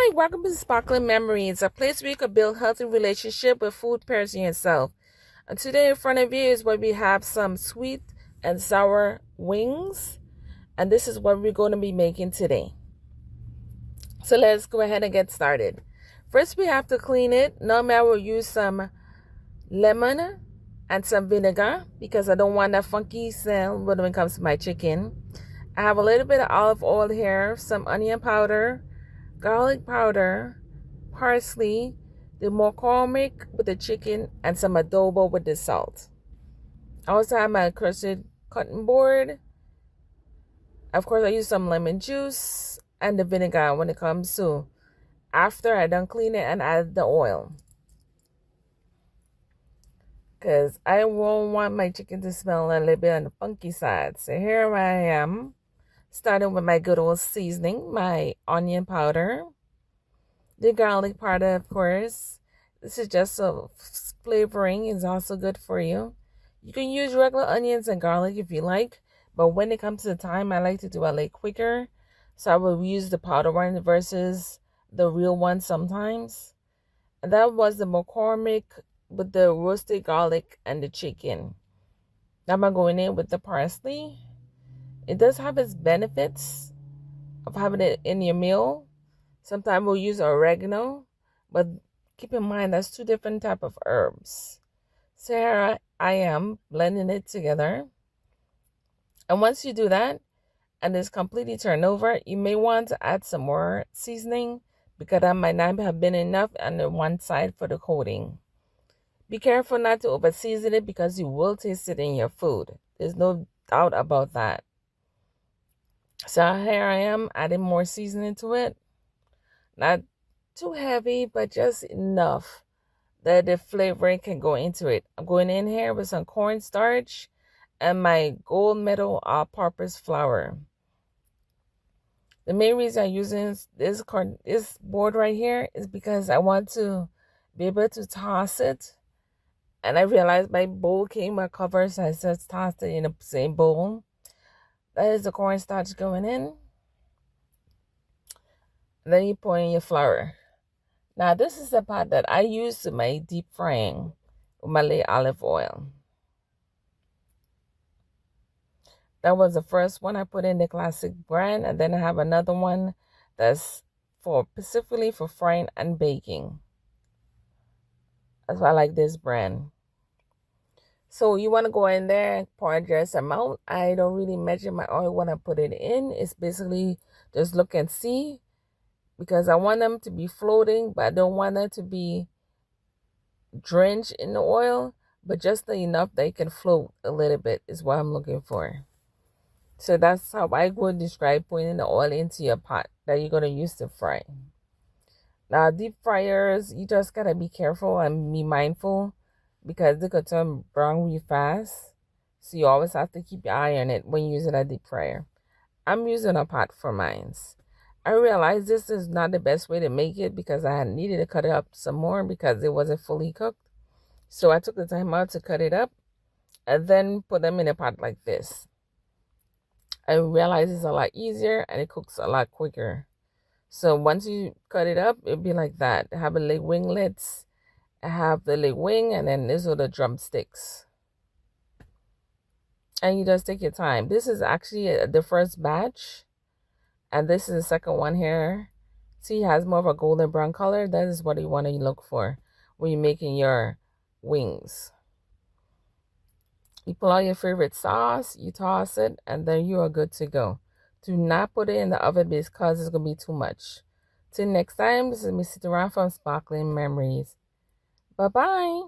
Hi, welcome to Sparkling Memories, a place where you can build healthy relationship with food pairs and yourself. And today in front of you is where we have some sweet and sour wings. And this is what we're going to be making today. So let's go ahead and get started. First, we have to clean it. Normally, I will use some lemon and some vinegar because I don't want that funky smell when it comes to my chicken. I have a little bit of olive oil here, some onion powder, garlic powder, parsley, the McCormick with the chicken, and some adobo with the salt. I also have my crusted cotton board. Of course, I use some lemon juice and the vinegar when it comes to after I done clean it and add the oil. Because I won't want my chicken to smell a little bit on the funky side. So here I am, starting with my good old seasoning, my onion powder, the garlic powder, of course. This is just a flavoring. It's also good for you. You can use regular onions and garlic if you like, but when it comes to the time, I like to do it a little quicker. So I will use the powder one versus the real one sometimes. And that was the McCormick with the roasted garlic and the chicken. Now I'm going in with the parsley. It does have its benefits of having it in your meal. Sometimes we'll use oregano, but keep in mind that's two different type of herbs. So here I am blending it together. And once you do that and it's completely turned over, you may want to add some more seasoning because that might not have been enough on the one side for the coating. Be careful not to over season it because you will taste it in your food. There's no doubt about that. So here I am adding more seasoning to it. Not too heavy, but just enough that the flavoring can go into it. I'm going in here with some cornstarch and my gold medal all-purpose flour. The main reason I'm using this board right here is because I want to be able to toss it. And I realized my bowl came with cover, so I just tossed it in the same bowl. That is the cornstarch going in. And then you pour in your flour. Now, this is the pot that I use to make deep frying with my little olive oil. That was the first one I put in the classic brand. And then I have another one that's specifically for frying and baking. That's why I like this brand. So you want to go in there, pour just amount. I don't really measure my oil when I put it in. It's basically just look and see. Because I want them to be floating, but I don't want them to be drenched in the oil, but just enough they can float a little bit is what I'm looking for. So that's how I would describe putting the oil into your pot that you're going to use to fry. Now, deep fryers, you just got to be careful and be mindful because they could turn brown really fast. So you always have to keep your eye on it when you're using a deep fryer. I'm using a pot for mine. I realized this is not the best way to make it because I needed to cut it up some more because it wasn't fully cooked. So I took the time out to cut it up and then put them in a pot like this. I realized it's a lot easier and it cooks a lot quicker. So once you cut it up, it'll be like that. I have a leg winglets. I have the leg wing and then these are the drumsticks. And you just take your time. This is actually the first batch. And this is the second one here. See, it has more of a golden brown color. That is what you want to look for when you're making your wings. You pull out your favorite sauce, you toss it, and then you are good to go. Do not put it in the oven because it's going to be too much. Till next time, this is Miss Sitaran from Sparkling Memories. Bye-bye.